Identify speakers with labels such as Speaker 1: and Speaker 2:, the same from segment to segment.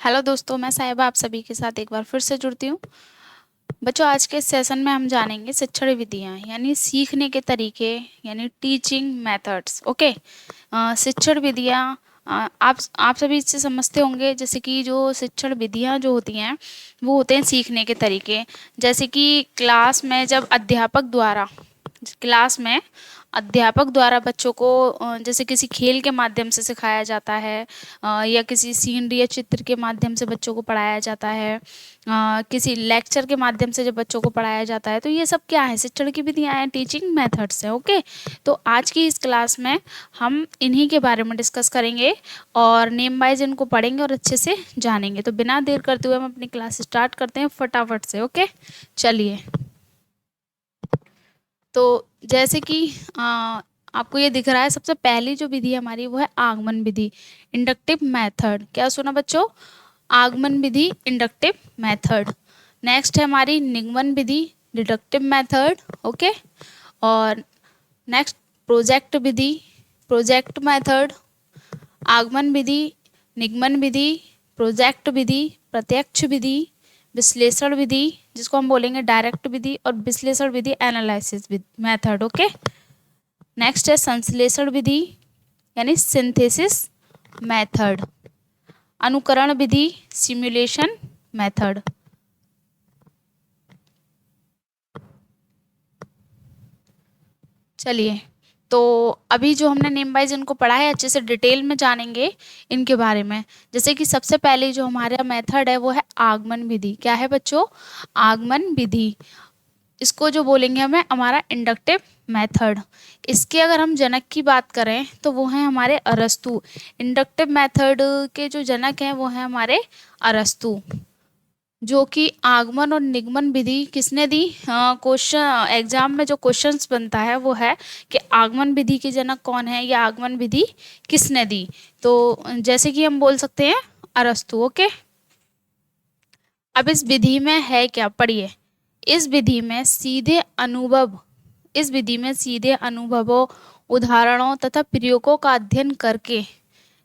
Speaker 1: Hello दोस्तों, मैं साहिबा आप सभी के साथ एक बार फिर से जुड़ती हूँ। बच्चों, आज के सेशन में हम जानेंगे शिक्षण विधियाँ यानी सीखने के तरीके यानी टीचिंग मेथड्स। ओके। शिक्षण विधियाँ आप सभी इससे समझते होंगे, जैसे कि जो शिक्षण विधियाँ जो होती हैं वो होते हैं सीखने के तरीके। जैसे कि क्लास में अध्यापक द्वारा बच्चों को जैसे किसी खेल के माध्यम से सिखाया जाता है, या किसी सीनरी या चित्र के माध्यम से बच्चों को पढ़ाया जाता है, किसी लेक्चर के माध्यम से जब बच्चों को पढ़ाया जाता है। तो ये सब क्या है? शिक्षण की विधियाँ हैं, टीचिंग मेथड्स हैं। ओके। तो आज की इस क्लास में हम इन्हीं के बारे में डिस्कस करेंगे और नेम वाइज इनको पढ़ेंगे और अच्छे से जानेंगे। तो बिना देर करते हुए हम अपनी क्लास स्टार्ट करते हैं फटाफट से। ओके, चलिए। तो जैसे कि आपको ये दिख रहा है, सबसे पहली जो विधि हमारी वो है आगमन विधि, इंडक्टिव मेथड। क्या सुना बच्चों? आगमन विधि, इंडक्टिव मेथड। नेक्स्ट है हमारी निगमन विधि, डिडक्टिव मेथड। ओके। और नेक्स्ट प्रोजेक्ट विधि, प्रोजेक्ट मेथड। आगमन विधि, निगमन विधि, प्रोजेक्ट विधि, प्रत्यक्ष विधि, विश्लेषण विधि जिसको हम बोलेंगे डायरेक्ट विधि, और विश्लेषण विधि एनालिसिस मेथड। ओके। नेक्स्ट है संश्लेषण विधि यानी सिंथेसिस मेथड। अनुकरण विधि, सिमुलेशन मेथड। चलिए, तो अभी जो हमने नेम वाइज इनको पढ़ा है अच्छे से डिटेल में जानेंगे इनके बारे में। जैसे कि सबसे पहले जो हमारा मेथड है वो है आगमन विधि। क्या है बच्चों? आगमन विधि। इसको जो बोलेंगे हमें हमारा इंडक्टिव मेथड। इसके अगर हम जनक की बात करें तो वो हैं हमारे अरस्तु। इंडक्टिव मेथड के जो जनक हैं वो हैं हमारे अरस्तु। जो कि आगमन और निगमन विधि किसने दी? क्वेश्चन एग्जाम में जो क्वेश्चंस बनता है वो है कि आगमन विधि के जनक कौन है या आगमन विधि किसने दी। तो जैसे कि हम बोल सकते हैं अरस्तु। ओके। अब इस विधि में है क्या, पढ़िए। इस विधि में सीधे अनुभवों, उदाहरणों तथा प्रयोगों का अध्ययन करके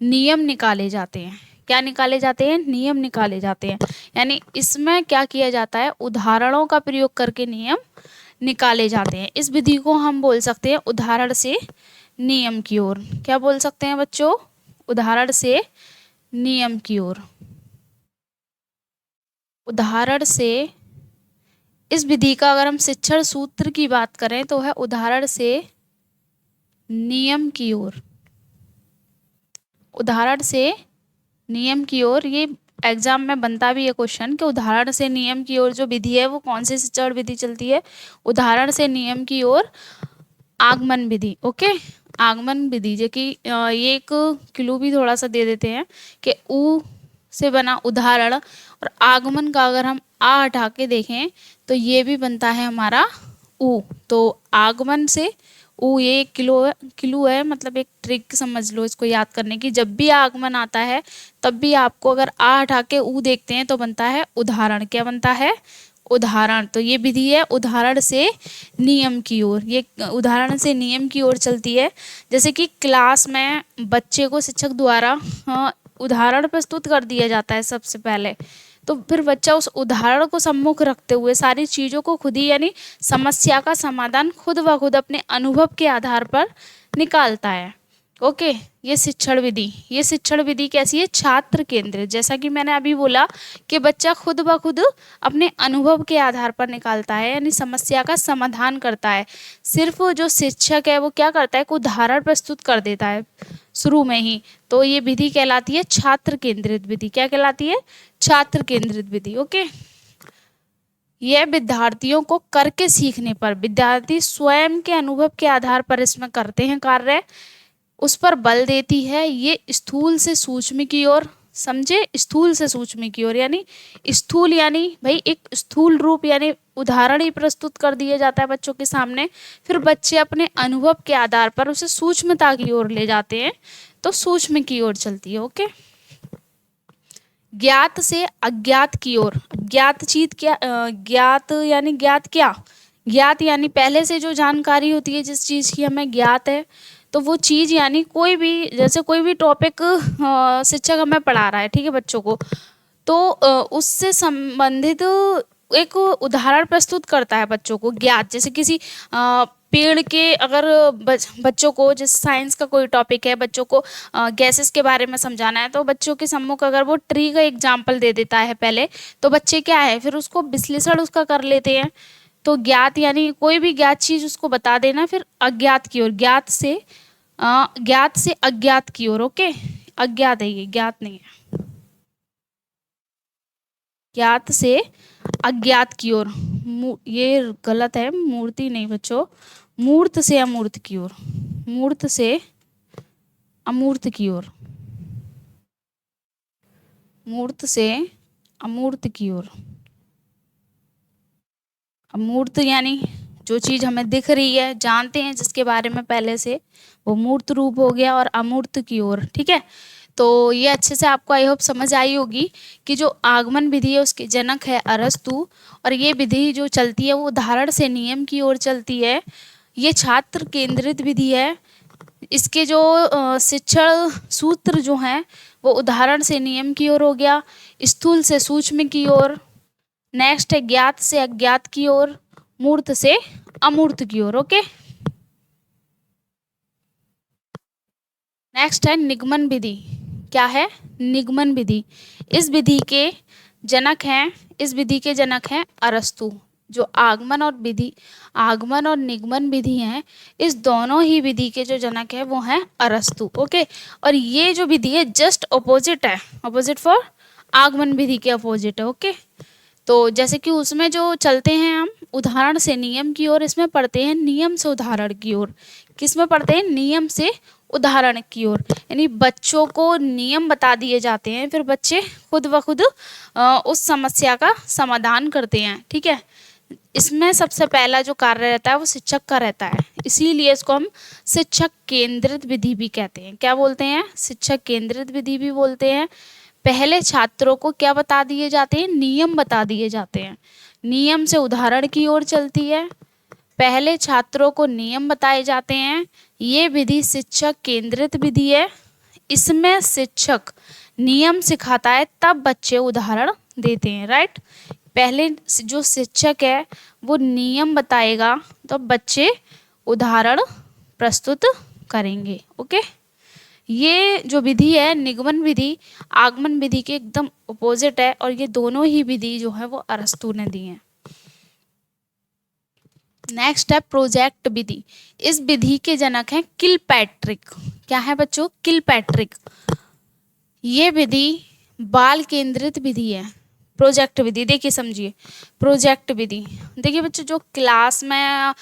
Speaker 1: नियम निकाले जाते हैं। क्या निकाले जाते हैं? नियम निकाले जाते हैं। यानी इसमें क्या किया जाता है? उदाहरणों का प्रयोग करके नियम निकाले जाते हैं। इस विधि को हम बोल सकते हैं उदाहरण से नियम की ओर। क्या बोल सकते हैं बच्चों? उदाहरण से नियम की ओर। उदाहरण से, इस विधि का अगर हम शिक्षण सूत्र की बात करें तो है उदाहरण से नियम की ओर। उदाहरण से नियम की ओर, ये एग्जाम में बनता भी है क्वेश्चन कि उदाहरण से नियम की ओर जो विधि है वो कौन सी शिक्षण विधि चलती है? उदाहरण से नियम की ओर आगमन विधि। ओके। आगमन विधि जो कि ये एक क्लू भी थोड़ा सा दे देते हैं कि ऊ से बना उदाहरण, और आगमन का अगर हम आ हटा के देखें तो ये भी बनता है हमारा ऊ। तो आगमन से ऊ, ये क्लू है, मतलब एक ट्रिक समझ लो इसको याद करने की। जब भी आगमन आता है तब भी आपको अगर आ हटा के ऊ देखते हैं तो बनता है उदाहरण। क्या बनता है? उदाहरण। तो ये विधि है उदाहरण से नियम की ओर। ये उदाहरण से नियम की ओर चलती है। जैसे कि क्लास में बच्चे को शिक्षक द्वारा उदाहरण प्रस्तुत कर दिया जाता है सबसे पहले, तो फिर बच्चा उस उदाहरण को सम्मुख रखते हुए सारी चीज़ों को खुद ही यानी समस्या का समाधान खुद ब खुद अपने अनुभव के आधार पर निकालता है। ओके। ये शिक्षण विधि कैसी है? छात्र केंद्रित। जैसा कि मैंने अभी बोला कि बच्चा खुद ब खुद अपने अनुभव के आधार पर निकालता है यानी समस्या का समाधान करता है। सिर्फ जो शिक्षक है वो क्या करता है? एक उदाहरण प्रस्तुत कर देता है शुरू में ही। तो ये विधि कहलाती है छात्र केंद्रित विधि। क्या कहलाती है? छात्र केंद्रित विधि। ओके। यह विद्यार्थियों को करके सीखने पर, विद्यार्थी स्वयं के अनुभव के आधार पर इसमें करते हैं कार्य, उस पर बल देती है। ये स्थूल से सूक्ष्म की ओर, समझे? स्थूल से सूक्ष्म की ओर यानी स्थूल यानी भाई एक स्थूल रूप यानी उदाहरण ही प्रस्तुत कर दिया जाता है बच्चों के सामने, फिर बच्चे अपने अनुभव के आधार पर उसे सूक्ष्मता की ओर ले जाते हैं, तो सूक्ष्म की ओर चलती है। ओके। ज्ञात से अज्ञात की ओर। ज्ञात चीज क्या? ज्ञात यानी ज्ञात क्या? ज्ञात यानी पहले से जो जानकारी होती है जिस चीज़ की हमें ज्ञात है, तो वो चीज़ यानी कोई भी, जैसे कोई भी टॉपिक शिक्षक हमें पढ़ा रहा है, ठीक है, बच्चों को, तो उससे संबंधित एक उदाहरण प्रस्तुत करता है बच्चों को ज्ञात, जैसे किसी पेड़ के, अगर बच्चों को, जैसे साइंस का कोई टॉपिक है, बच्चों को गैसेस के बारे में समझाना है, तो बच्चों के सम्मुख अगर वो ट्री का एग्जाम्पल दे देता है पहले, तो बच्चे क्या है फिर उसको विश्लेषण उसका कर लेते हैं। तो ज्ञात यानी कोई भी ज्ञात चीज उसको बता देना, फिर अज्ञात की ओर, ज्ञात से अज्ञात की ओर। ओके, अज्ञात है ये, ज्ञात नहीं है, ज्ञात से अज्ञात की ओर। ये गलत है, मूर्ति नहीं बच्चों, मूर्त से अमूर्त की ओर, मूर्त से अमूर्त की ओर, मूर्त से अमूर्त की ओर। अमूर्त यानी जो चीज हमें दिख रही है, जानते हैं जिसके बारे में पहले से, वो मूर्त रूप हो गया, और अमूर्त की ओर। ठीक है, तो ये अच्छे से आपको आई होप समझ आई होगी कि जो आगमन विधि है उसके जनक है अरस्तु, और ये विधि जो चलती है वो उदाहरण से नियम की ओर चलती है। ये छात्र केंद्रित विधि है। इसके जो शिक्षण सूत्र जो हैं वो उदाहरण से नियम की ओर हो गया, स्थूल से सूक्ष्म की ओर, नेक्स्ट है ज्ञात से अज्ञात की ओर, मूर्त से अमूर्त की ओर। ओके, नेक्स्ट है निगमन विधि। क्या है? निगमन विधि। इस विधि के जनक हैं, इस विधि के जनक हैं अरस्तु। जो आगमन और निगमन विधि हैं, इस दोनों ही विधि के जो जनक है वो हैं अरस्तु। ओके, और ये जो विधि है जस्ट अपोजिट है, अपोजिट फॉर आगमन विधि के अपोजिट है। ओके, तो जैसे कि उसमें जो चलते हैं हम उदाहरण से नियम की ओर, इसमें पढ़ते हैं नियम से उदाहरण की ओर। किसमें पढ़ते हैं? नियम से उदाहरण की ओर, यानी बच्चों को नियम बता दिए जाते हैं, फिर बच्चे खुद ब खुद उस समस्या का समाधान करते हैं। ठीक है, इसमें सबसे पहला जो कार्य रहता है वो शिक्षक का रहता है, इसीलिए इसको हम शिक्षक केंद्रित विधि भी कहते हैं। क्या बोलते हैं? शिक्षक केंद्रित विधि भी बोलते हैं। पहले छात्रों को क्या बता दिए जाते हैं? नियम बता दिए जाते हैं, नियम से उदाहरण की ओर चलती है। पहले छात्रों को नियम बताए जाते हैं। ये विधि शिक्षक केंद्रित विधि है। इसमें शिक्षक नियम सिखाता है, तब बच्चे उदाहरण देते हैं। राइट, पहले जो शिक्षक है वो नियम बताएगा, तो बच्चे उदाहरण प्रस्तुत करेंगे। ओके, ये जो विधि है निगमन विधि आगमन विधि के एकदम अपोजिट है, और ये दोनों ही विधि जो है वो अरस्तु ने दी है। नेक्स्ट है प्रोजेक्ट विधि। इस विधि के जनक हैं किलपैट्रिक। क्या है बच्चों? किलपैट्रिक। ये विधि बाल केंद्रित विधि है। प्रोजेक्ट विधि देखिए, समझिए प्रोजेक्ट विधि। देखिए बच्चों, जो क्लास में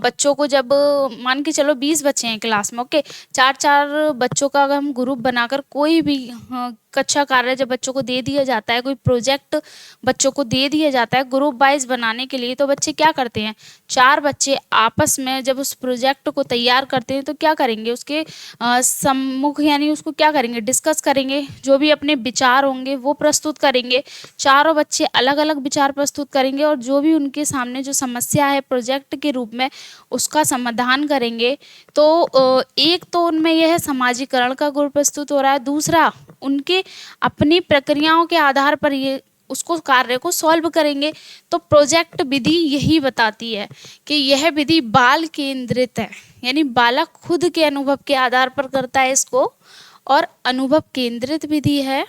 Speaker 1: बच्चों को, जब मान के चलो 20 बच्चे हैं क्लास में, ओके, 4-4 बच्चों का अगर हम ग्रुप बनाकर कोई भी कक्षा कार्य जब बच्चों को दे दिया जाता है, कोई प्रोजेक्ट बच्चों को दे दिया जाता है ग्रुप वाइज बनाने के लिए, तो बच्चे क्या करते हैं? 4 बच्चे आपस में जब उस प्रोजेक्ट को तैयार करते हैं तो क्या करेंगे? उसके सम्मुख यानी उसको क्या करेंगे? डिस्कस करेंगे, जो भी अपने विचार होंगे वो प्रस्तुत करेंगे। चारों बच्चे अलग अलग विचार प्रस्तुत करेंगे, और जो भी उनके सामने जो समस्या है प्रोजेक्ट के रूप में उसका समाधान करेंगे। तो एक तो उनमें यह सामाजिकरण का गुण प्रस्तुत हो रहा है, दूसरा उनके अपनी प्रक्रियाओं के आधार पर ये उसको कार्य को सॉल्व करेंगे। तो प्रोजेक्ट विधि यही बताती है कि यह विधि बाल केंद्रित है, यानी बालक खुद के अनुभव के आधार पर करता है इसको, और अनुभव केंद्रित विधि है।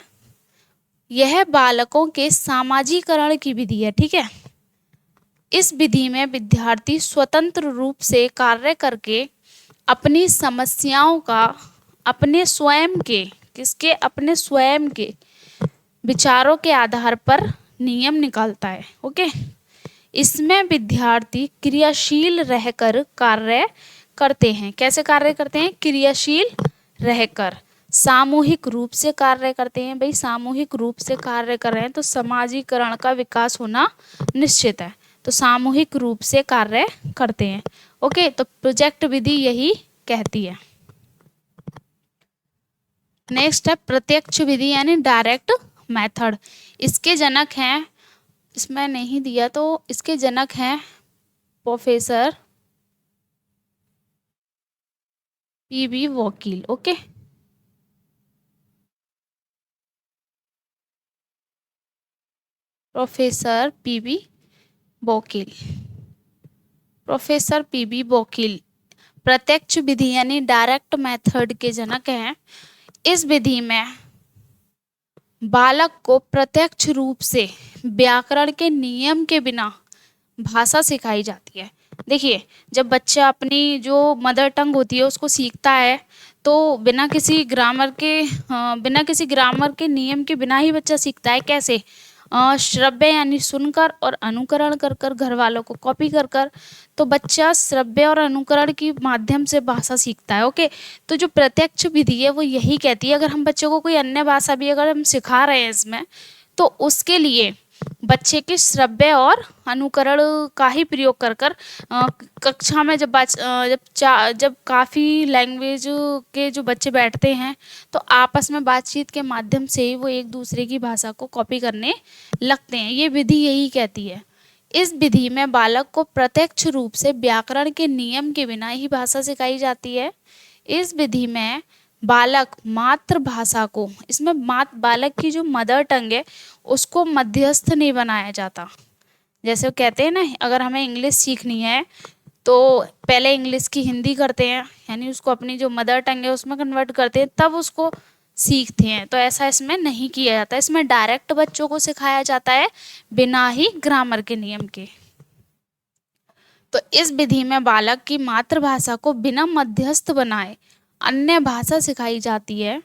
Speaker 1: यह बालकों के सामाजिकरण की विधि है। ठीक है, इस विधि में विद्यार्थी स्वतंत्र रूप से कार्य करके अपनी समस्याओं का अपने स्वयं के अपने स्वयं के विचारों के आधार पर नियम निकालता है। ओके, इसमें विद्यार्थी क्रियाशील रहकर कार्य करते हैं। कैसे कार्य करते हैं? क्रियाशील रहकर, सामूहिक रूप से कार्य करते हैं। भाई सामूहिक रूप से कार्य कर रहे हैं तो समाजीकरण का विकास होना निश्चित है, तो सामूहिक रूप से कार्य करते हैं। ओके, तो प्रोजेक्ट विधि यही कहती है। नेक्स्ट है प्रत्यक्ष विधि यानी डायरेक्ट मेथड। इसके जनक हैं, इसमें नहीं दिया तो इसके जनक हैं professor PB Vakil. Okay, professor PB Bokil. Professor PB Bokil प्रत्यक्ष विधि यानी डायरेक्ट मेथड के जनक हैं। इस विधि में बालक को प्रत्यक्ष रूप से व्याकरण के नियम के बिना भाषा सिखाई जाती है। देखिए, जब बच्चा अपनी जो मदर टंग होती है उसको सीखता है तो बिना किसी ग्रामर के नियम के बिना ही बच्चा सीखता है। कैसे? श्रव्य यानी सुनकर और अनुकरण कर कर, घर वालों को कॉपी कर कर। तो बच्चा श्रव्य और अनुकरण के माध्यम से भाषा सीखता है। ओके, तो जो प्रत्यक्ष विधि है वो यही कहती है, अगर हम बच्चों को कोई अन्य भाषा भी अगर हम सिखा रहे हैं इसमें, तो उसके लिए बच्चे के श्रव्य और अनुकरण का ही प्रयोग कर कर कक्षा में जब काफ़ी लैंग्वेज के जो बच्चे बैठते हैं तो आपस में बातचीत के माध्यम से ही वो एक दूसरे की भाषा को कॉपी करने लगते हैं। ये विधि यही कहती है। इस विधि में बालक को प्रत्यक्ष रूप से व्याकरण के नियम के बिना ही भाषा सिखाई जाती है। इस विधि में बालक मातृभाषा को, इसमें बालक की जो मदर टंग है उसको मध्यस्थ नहीं बनाया जाता। जैसे वो कहते हैं ना, अगर हमें इंग्लिश सीखनी है तो पहले इंग्लिश की हिंदी करते हैं, यानी उसको अपनी जो मदर टंग है उसमें कन्वर्ट करते हैं, तब उसको सीखते हैं। तो ऐसा इसमें नहीं किया जाता। इसमें डायरेक्ट बच्चों को सिखाया जाता है बिना ही ग्रामर के नियम के। तो इस विधि में बालक की मातृभाषा को बिना मध्यस्थ बनाए अन्य भाषा सिखाई जाती है।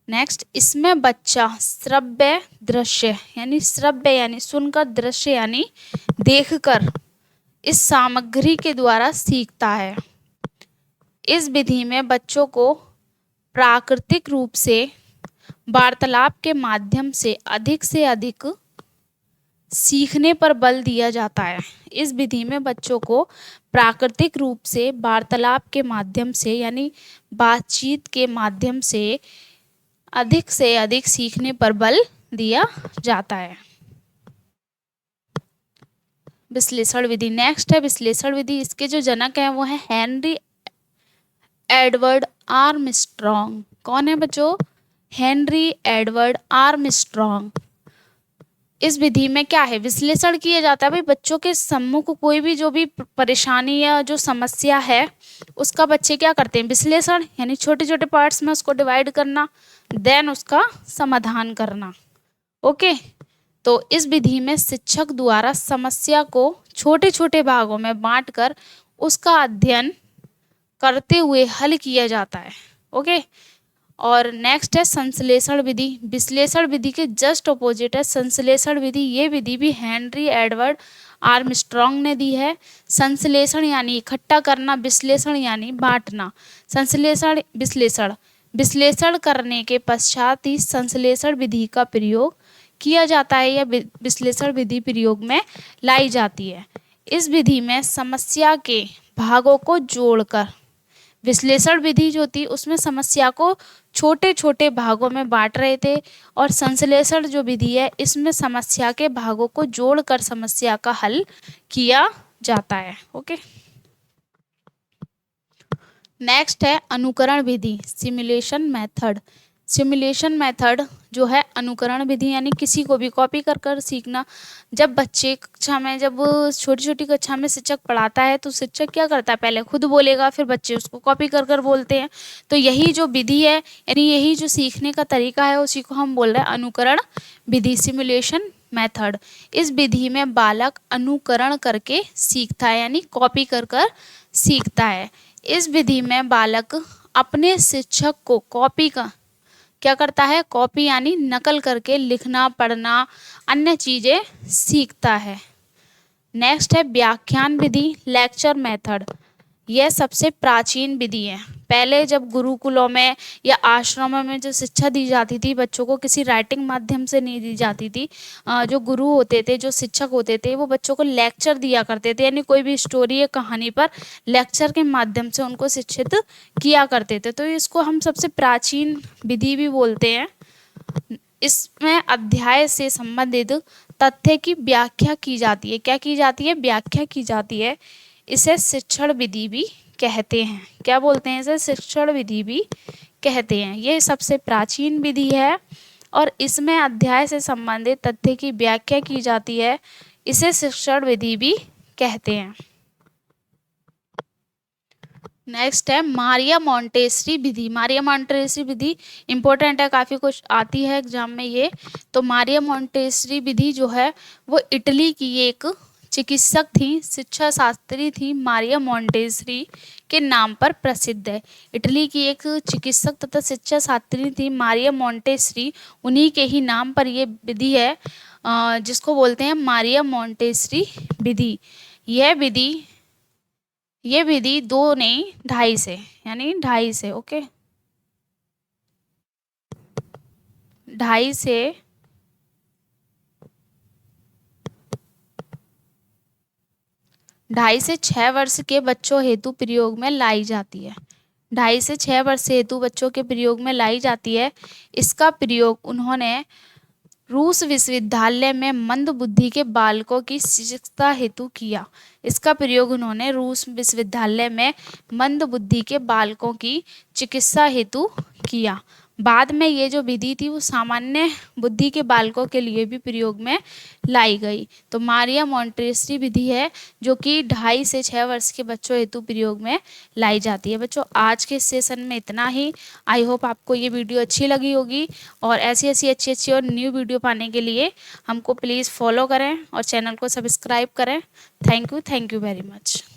Speaker 1: नेक्स्ट, इसमें बच्चा श्रव्य यानी सुनकर, दृश्य यानी देखकर इस सामग्री के द्वारा सीखता है। इस विधि में बच्चों को प्राकृतिक रूप से वार्तालाप के माध्यम से अधिक सीखने पर बल दिया जाता है। इस विधि में बच्चों को प्राकृतिक रूप से वार्तालाप के माध्यम से यानी बातचीत के माध्यम से अधिक सीखने पर बल दिया जाता है। विश्लेषण विधि नेक्स्ट है। विश्लेषण विधि, इसके जो जनक हैं वो है हेनरी एडवर्ड आर्मस्ट्रॉन्ग। कौन है बच्चों? Henry Edward Armstrong. इस विधि में क्या है? विश्लेषण किया जाता है। भाई, बच्चों के सम्मुख कोई भी जो भी परेशानी या जो समस्या है उसका बच्चे क्या करते हैं? विश्लेषण, यानी छोटे छोटे पार्ट्स में उसको डिवाइड करना, देन उसका समाधान करना। ओके, तो इस विधि में शिक्षक द्वारा समस्या को छोटे छोटे भागों में बांटकर उसका अध्ययन करते हुए हल किया जाता है। ओके, और नेक्स्ट है संश्लेषण विधि। विश्लेषण विधि के जस्ट अपोजिट है संश्लेषण विधि। ये विधि भी हेनरी एडवर्ड आर्मस्ट्रॉन्ग ने दी है। संश्लेषण यानी इकट्ठा करना, विश्लेषण यानी बांटना। संश्लेषण विश्लेषण करने के पश्चात ही संश्लेषण विधि का प्रयोग किया जाता है या विश्लेषण विधि प्रयोग में लाई जाती है। इस विधि में समस्या के भागों को जोड़कर, विश्लेषण विधि जो थी उसमें समस्या को छोटे छोटे भागों में बांट रहे थे, और संश्लेषण जो विधि है इसमें समस्या के भागों को जोड़कर समस्या का हल किया जाता है। ओके, नेक्स्ट है अनुकरण विधि, सिमुलेशन मेथड। सिमुलेशन मेथड जो है अनुकरण विधि, यानी किसी को भी कॉपी कर कर सीखना। जब बच्चे कक्षा में, जब छोटी छोटी कक्षा में शिक्षक पढ़ाता है तो शिक्षक क्या करता है? पहले खुद बोलेगा, फिर बच्चे उसको कॉपी कर कर बोलते हैं। तो यही जो विधि है, यानी यही जो सीखने का तरीका है, उसी को हम बोल रहे हैं अनुकरण विधि, सिमुलेशन मेथड। इस विधि में बालक अनुकरण करके सीखता है, यानी कॉपी कर कर सीखता है। इस विधि में बालक अपने शिक्षक को कॉपी का क्या करता है? कॉपी यानी नकल करके लिखना, पढ़ना, अन्य चीजें सीखता है। नेक्स्ट है व्याख्यान विधि, लेक्चर मेथड। यह सबसे प्राचीन विधि है। पहले जब गुरुकुलों में या आश्रमों में जो शिक्षा दी जाती थी बच्चों को, किसी राइटिंग माध्यम से नहीं दी जाती थी। जो गुरु होते थे, जो शिक्षक होते थे, वो बच्चों को लेक्चर दिया करते थे, यानी कोई भी स्टोरी या कहानी पर लेक्चर के माध्यम से उनको शिक्षित किया करते थे। तो इसको हम सबसे प्राचीन विधि भी बोलते हैं। इसमें अध्याय से संबंधित तथ्य की व्याख्या की जाती है। क्या की जाती है? व्याख्या की जाती है। इसे शिक्षण विधि भी कहते हैं। क्या बोलते हैं? इसे शिक्षण विधि भी कहते हैं। ये सबसे प्राचीन विधि है। और इसमें अध्याय से संबंधित तथ्य की व्याख्या की जाती है। इसे शिक्षण विधि भी कहते हैं। नेक्स्ट है मारिया मोंटेसरी विधि। मारिया मोंटेसरी विधि इंपॉर्टेंट है, काफ़ी कुछ आती है एग्जाम में ये। तो मारिया मोंटेसरी विधि जो है वो इटली की एक चिकित्सक थी, शिक्षा शास्त्री थी, मारिया मोंटेसरी के नाम पर प्रसिद्ध है। इटली की एक चिकित्सक तथा शिक्षा शास्त्री थी मारिया मोंटेसरी, उन्हीं के ही नाम पर ये विधि है जिसको बोलते हैं मारिया मोंटेसरी विधि। ये विधि 2 नहीं 2.5 से, यानी 2.5 से, ओके 2.5 से 6 वर्ष के बच्चों हेतु प्रयोग में लाई जाती है। 2.5 से 6 वर्ष हेतु बच्चों के प्रयोग में लाई जाती है। इसका प्रयोग उन्होंने रूस विश्वविद्यालय में मंद बुद्धि के बालकों की चिकित्सा हेतु किया। इसका प्रयोग उन्होंने रूस विश्वविद्यालय में मंद बुद्धि के बालकों की चिकित्सा हेतु किया। बाद में ये जो विधि थी वो सामान्य बुद्धि के बालकों के लिए भी प्रयोग में लाई गई। तो मारिया मोंटेसरी विधि है जो कि 2.5 से 6 वर्ष के बच्चों हेतु प्रयोग में लाई जाती है। बच्चों आज के सेशन में इतना ही। आई होप आपको ये वीडियो अच्छी लगी होगी, और ऐसी अच्छी और न्यू वीडियो पाने के लिए हमको प्लीज़ फॉलो करें और चैनल को सब्सक्राइब करें। Thank you very much.